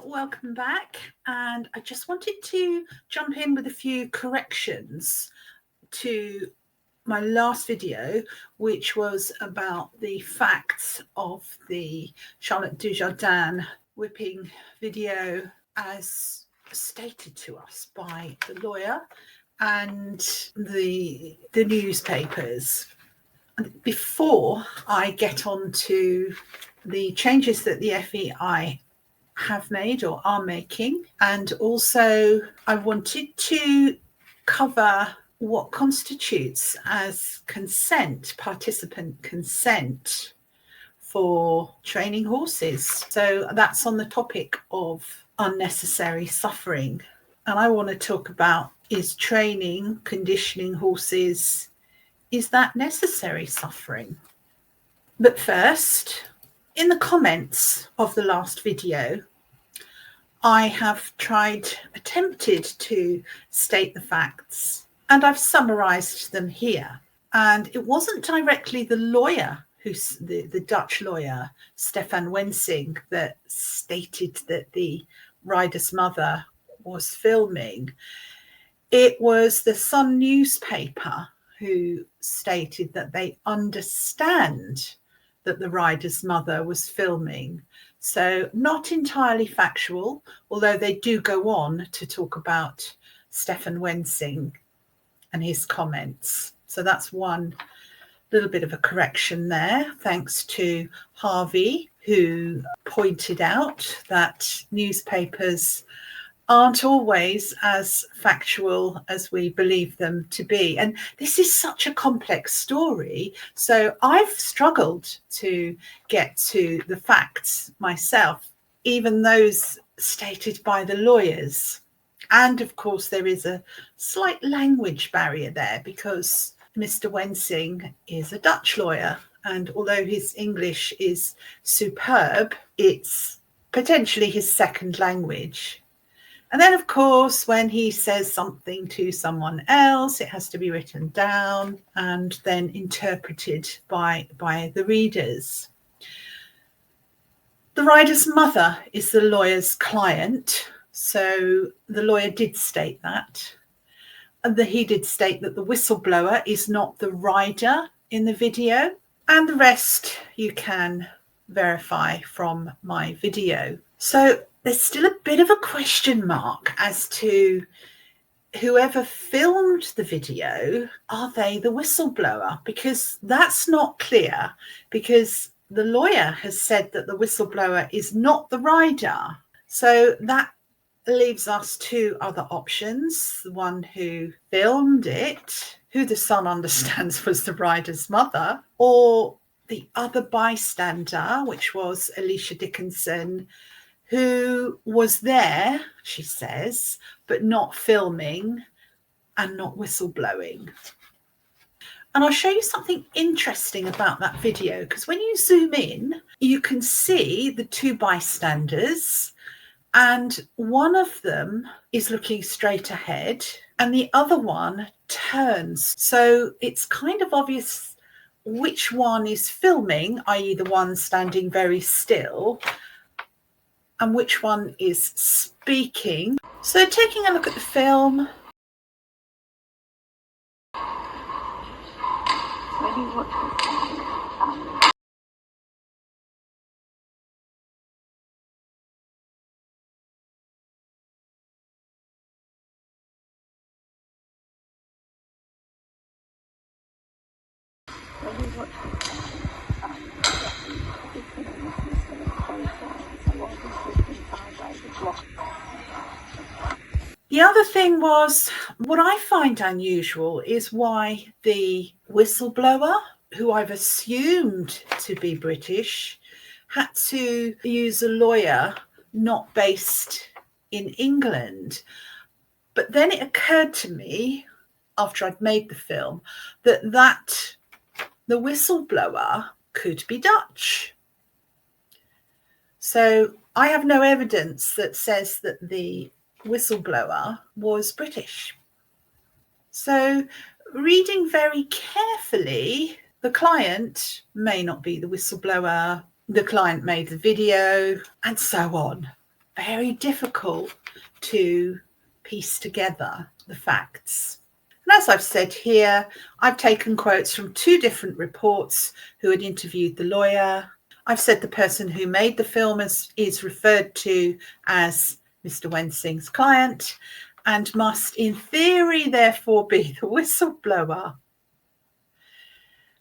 welcome back. And I just wanted to jump in with a few corrections to my last video, which was about the facts of the Charlotte Dujardin whipping video as stated to us by the lawyer and the newspapers. Before I get on to the changes that the FEI have made or are making, and also I wanted to cover what constitutes as consent, participant consent for training horses. So that's on the topic of unnecessary suffering. And I want to talk about, is training, conditioning horses, is that necessary suffering? But first, in the comments of the last video, I have attempted to state the facts, and I've summarised them here. And it wasn't directly the lawyer, the Dutch lawyer, Stefan Wensing, that stated that the rider's mother was filming. It was the Sun newspaper who stated that they understand that the rider's mother was filming. So not entirely factual, although they do go on to talk about Stefan Wensing and his comments. So that's one little bit of a correction there, thanks to Harvey, who pointed out that newspapers aren't always as factual as we believe them to be. And this is such a complex story. So I've struggled to get to the facts myself, even those stated by the lawyers. And of course, there is a slight language barrier there because Mr. Wensing is a Dutch lawyer. And although his English is superb, it's potentially his second language. And then, of course, when he says something to someone else, it has to be written down and then interpreted by the readers. The rider's mother is the lawyer's client. So the lawyer did state that. And he did state that the whistleblower is not the rider in the video. And the rest you can verify from my video. So there's still a bit of a question mark as to whoever filmed the video, are they the whistleblower? Because that's not clear, because the lawyer has said that the whistleblower is not the rider. So that leaves us two other options. The one who filmed it, who the Sun understands was the rider's mother, or the other bystander, which was Alicia Dickinson, who was there, she says, but not filming and not whistleblowing. And I'll show you something interesting about that video, because when you zoom in, you can see the two bystanders, and one of them is looking straight ahead and the other one turns. So it's kind of obvious which one is filming, i.e. the one standing very still, and which one is speaking. So taking a look at the film. The other thing was, what I find unusual is why the whistleblower, who I've assumed to be British, had to use a lawyer not based in England. But then it occurred to me, after I'd made the film, that the whistleblower could be Dutch. So I have no evidence that says that the whistleblower was British. So reading very carefully, the client may not be the whistleblower, the client made the video, and so on. very difficult to piece together the facts. And as I've said here, I've taken quotes from 2 different reports who had interviewed the lawyer. I've said the person who made the film is referred to as Mr. Wensing's client and must, in theory, therefore be the whistleblower.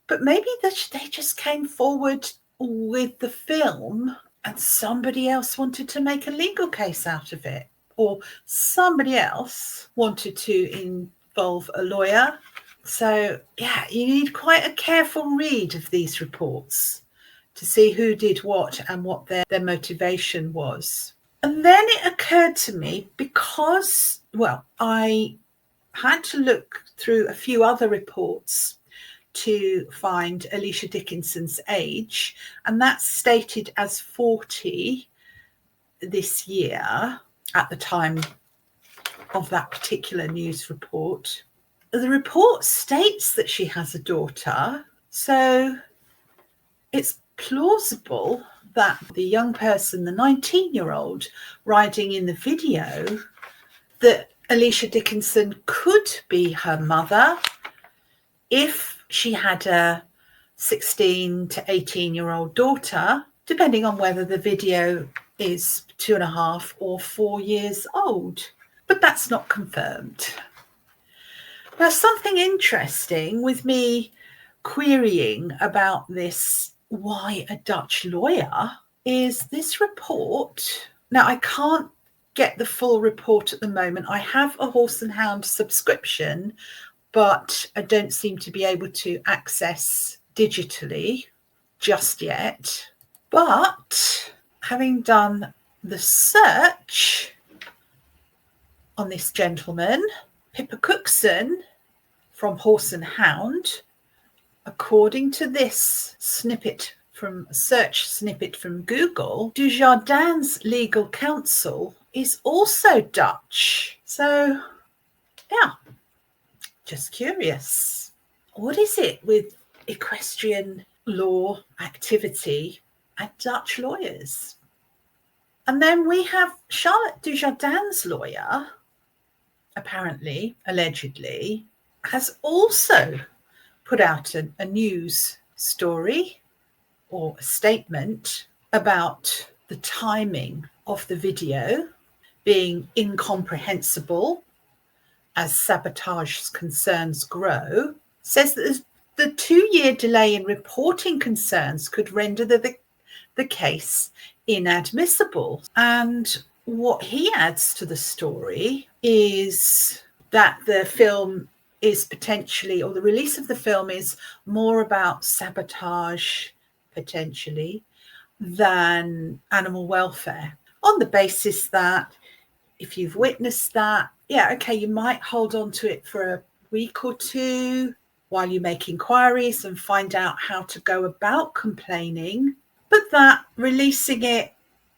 But maybe they just came forward with the film and somebody else wanted to make a legal case out of it, or somebody else wanted to involve a lawyer. So, yeah, you need quite a careful read of these reports to see who did what and what their motivation was. And then it occurred to me, because, well, I had to look through a few other reports to find Alicia Dickinson's age, and that's stated as 40 this year at the time of that particular news report. The report states that she has a daughter, so it's plausible that the young person, the 19-year-old riding in the video, that Alicia Dickinson could be her mother if she had a 16 to 18-year-old daughter, depending on whether the video is 2.5 or 4 years old. But that's not confirmed. Now, something interesting with me querying about this, why a Dutch lawyer, is this report. Now, I can't get the full report at the moment. I have a Horse and Hound subscription, but I don't seem to be able to access digitally just yet. But having done the search on this gentleman, Pippa Cookson from Horse and Hound, according to this search snippet from Google, Dujardin's legal counsel is also Dutch. So, yeah, just curious. What is it with equestrian law activity and Dutch lawyers? And then we have Charlotte Dujardin's lawyer, apparently, allegedly, has also put out a news story or a statement about the timing of the video being incomprehensible as sabotage concerns grow. Says that the 2-year delay in reporting concerns could render the case inadmissible. And what he adds to the story is that the film is potentially, or the release of the film is more about sabotage, potentially, than animal welfare, on the basis that if you've witnessed that, yeah, okay, you might hold on to it for a week or 2 while you make inquiries and find out how to go about complaining, but that releasing it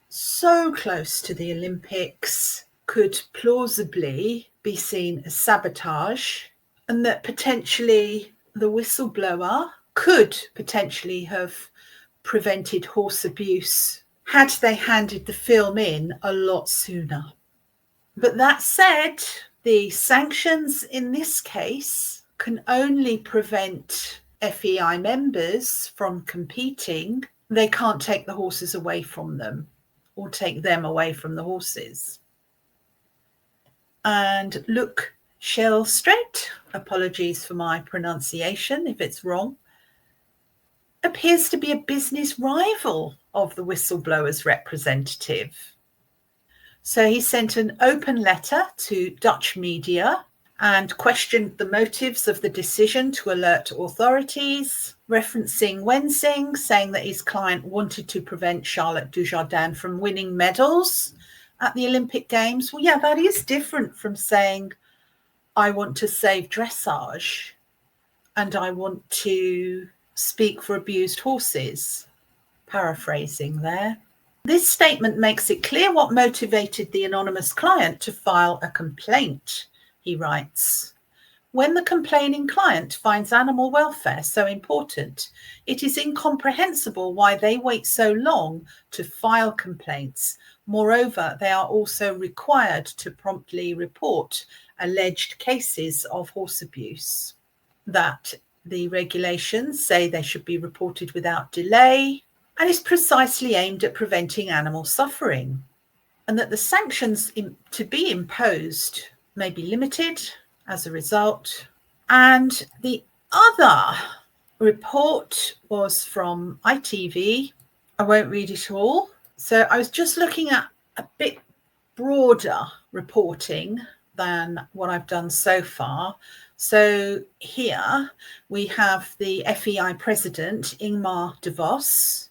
so close to the Olympics could plausibly be seen as sabotage, and that potentially the whistleblower could potentially have prevented horse abuse had they handed the film in a lot sooner. But that said, the sanctions in this case can only prevent FEI members from competing. They can't take the horses away from them or take them away from the horses. And Luc Shellstrait, apologies for my pronunciation if it's wrong, appears to be a business rival of the whistleblower's representative. So he sent an open letter to Dutch media and questioned the motives of the decision to alert authorities, referencing Wensing, saying that his client wanted to prevent Charlotte Dujardin from winning medals at the Olympic Games. Well, yeah, that is different from saying, I want to save dressage and I want to speak for abused horses. Paraphrasing there. This statement makes it clear what motivated the anonymous client to file a complaint, he writes. When the complaining client finds animal welfare so important, it is incomprehensible why they wait so long to file complaints. Moreover, they are also required to promptly report alleged cases of horse abuse. That the regulations say they should be reported without delay and is precisely aimed at preventing animal suffering, and that the sanctions to be imposed may be limited as a result. And the other report was from ITV. I won't read it all. So I was just looking at a bit broader reporting than what I've done so far. So here we have the FEI president, Ingmar de Vos,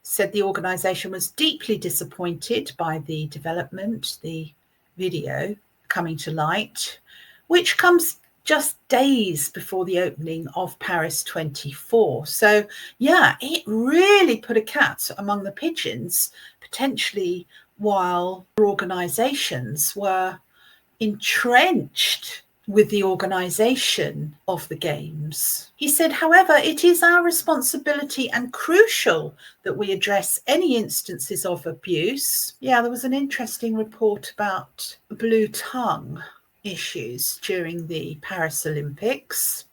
said the organisation was deeply disappointed by the development, the video coming to light, which comes just days before the opening of Paris 24. So, yeah, it really put a cat among the pigeons, potentially while organisations were entrenched with the organisation of the games. He said, however, it is our responsibility and crucial that we address any instances of abuse. Yeah, there was an interesting report about blue tongue issues during the Paris Olympics,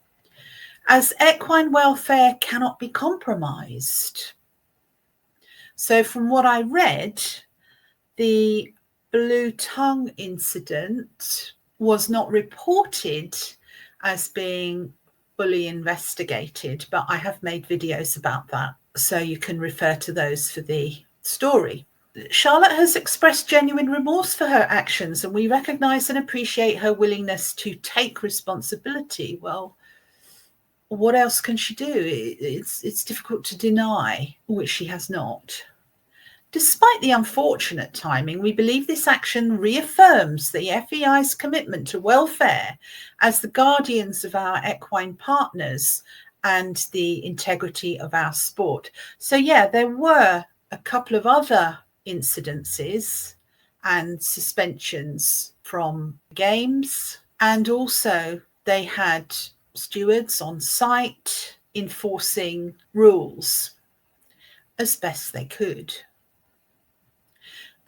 as equine welfare cannot be compromised. So from what I read, the blue tongue incident was not reported as being fully investigated, but I have made videos about that, so you can refer to those for the story. Charlotte has expressed genuine remorse for her actions, and we recognise and appreciate her willingness to take responsibility. Well, what else can she do? It's difficult to deny, which she has not. Despite the unfortunate timing, we believe this action reaffirms the FEI's commitment to welfare as the guardians of our equine partners and the integrity of our sport. So, yeah, there were a couple of other incidences and suspensions from games, and also they had stewards on site enforcing rules as best they could.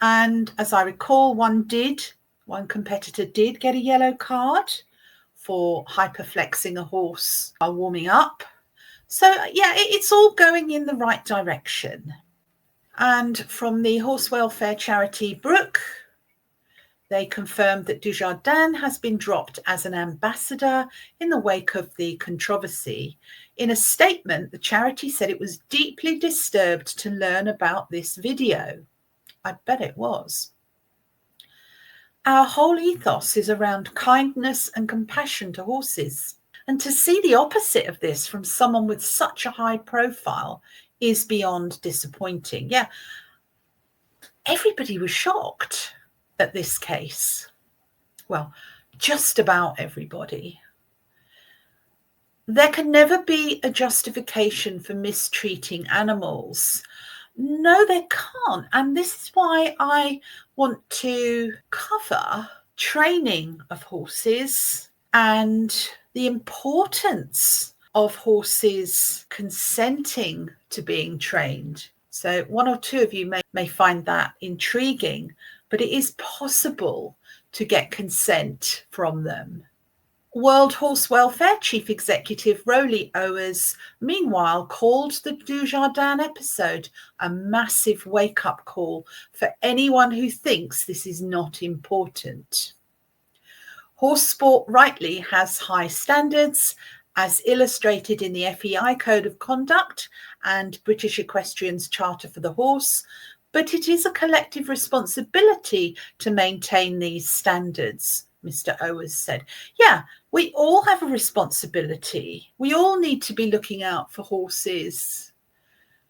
And as I recall, one competitor did get a yellow card for hyperflexing a horse while warming up. So, yeah, it's all going in the right direction. And from the horse welfare charity Brook, they confirmed that Dujardin has been dropped as an ambassador in the wake of the controversy. In a statement, the charity said it was deeply disturbed to learn about this video. I bet it was. Our whole ethos is around kindness and compassion to horses. And to see the opposite of this from someone with such a high profile is beyond disappointing. Yeah, everybody was shocked at this case. Well, just about everybody. There can never be a justification for mistreating animals. No, there can't. And this is why I want to cover training of horses and the importance of horses consenting to being trained. So one or two of you may find that intriguing, but it is possible to get consent from them. World Horse Welfare Chief Executive Roly Owers, meanwhile, called the Dujardin episode a massive wake-up call for anyone who thinks this is not important. Horse sport rightly has high standards, as illustrated in the FEI Code of Conduct and British Equestrian's Charter for the Horse, but it is a collective responsibility to maintain these standards, Mr. Owers said. Yeah, we all have a responsibility. We all need to be looking out for horses,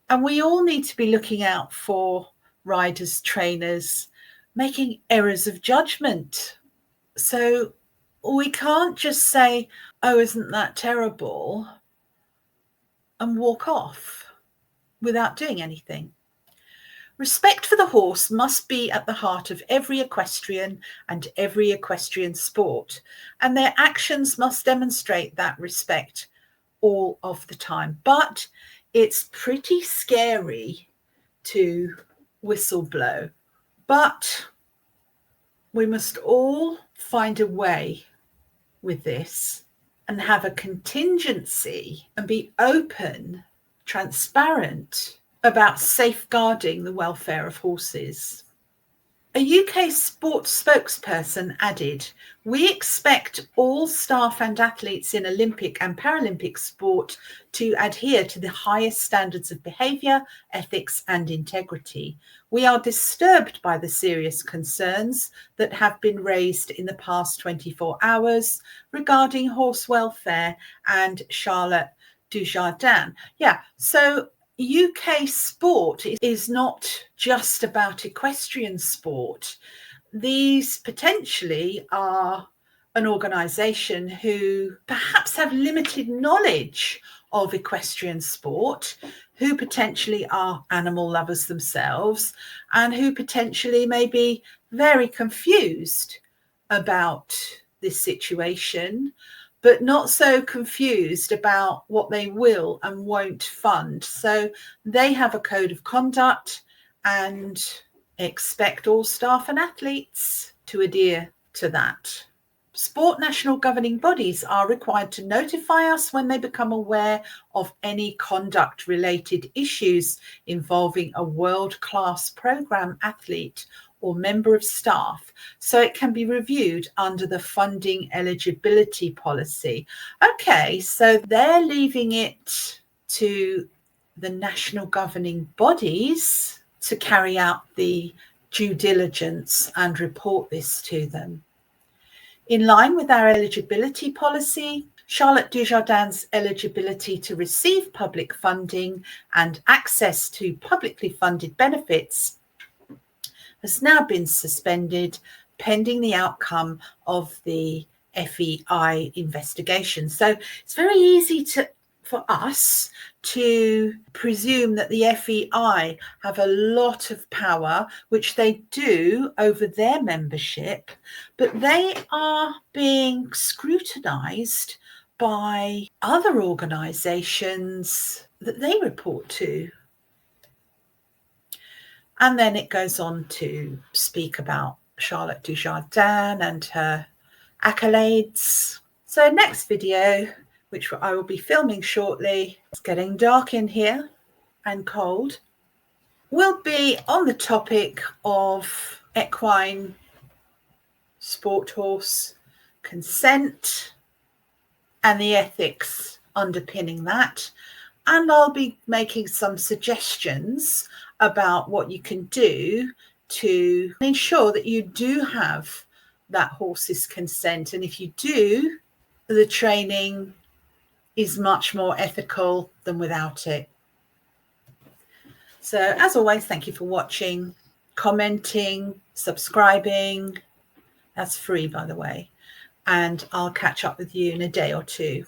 and we all need to be looking out for riders, trainers, making errors of judgment. So we can't just say, oh, isn't that terrible, and walk off without doing anything. Respect for the horse must be at the heart of every equestrian and every equestrian sport, and their actions must demonstrate that respect all of the time. But it's pretty scary to whistleblow. But we must all find a way with this and have a contingency and be open, transparent about safeguarding the welfare of horses. A UK sports spokesperson added, "We expect all staff and athletes in Olympic and Paralympic sport to adhere to the highest standards of behaviour, ethics and integrity. We are disturbed by the serious concerns that have been raised in the past 24 hours regarding horse welfare and Charlotte Dujardin." Yeah, so UK sport is not just about equestrian sport. These potentially are an organisation who perhaps have limited knowledge of equestrian sport, who potentially are animal lovers themselves, and who potentially may be very confused about this situation, but not so confused about what they will and won't fund. So they have a code of conduct and expect all staff and athletes to adhere to that. Sport national governing bodies are required to notify us when they become aware of any conduct-related issues involving a world-class programme athlete or member of staff, so it can be reviewed under the funding eligibility policy. Okay, so they're leaving it to the national governing bodies to carry out the due diligence and report this to them. In line with our eligibility policy, Charlotte Dujardin's eligibility to receive public funding and access to publicly funded benefits has now been suspended pending the outcome of the FEI investigation. So it's very easy for us to presume that the FEI have a lot of power, which they do over their membership, but they are being scrutinised by other organisations that they report to. And then it goes on to speak about Charlotte Dujardin and her accolades. So next video, which I will be filming shortly, it's getting dark in here and cold, will be on the topic of equine sport horse consent and the ethics underpinning that. And I'll be making some suggestions about what you can do to ensure that you do have that horse's consent. And if you do, the training is much more ethical than without it. So as always, thank you for watching, commenting, subscribing. That's free, by the way. And I'll catch up with you in a day or two.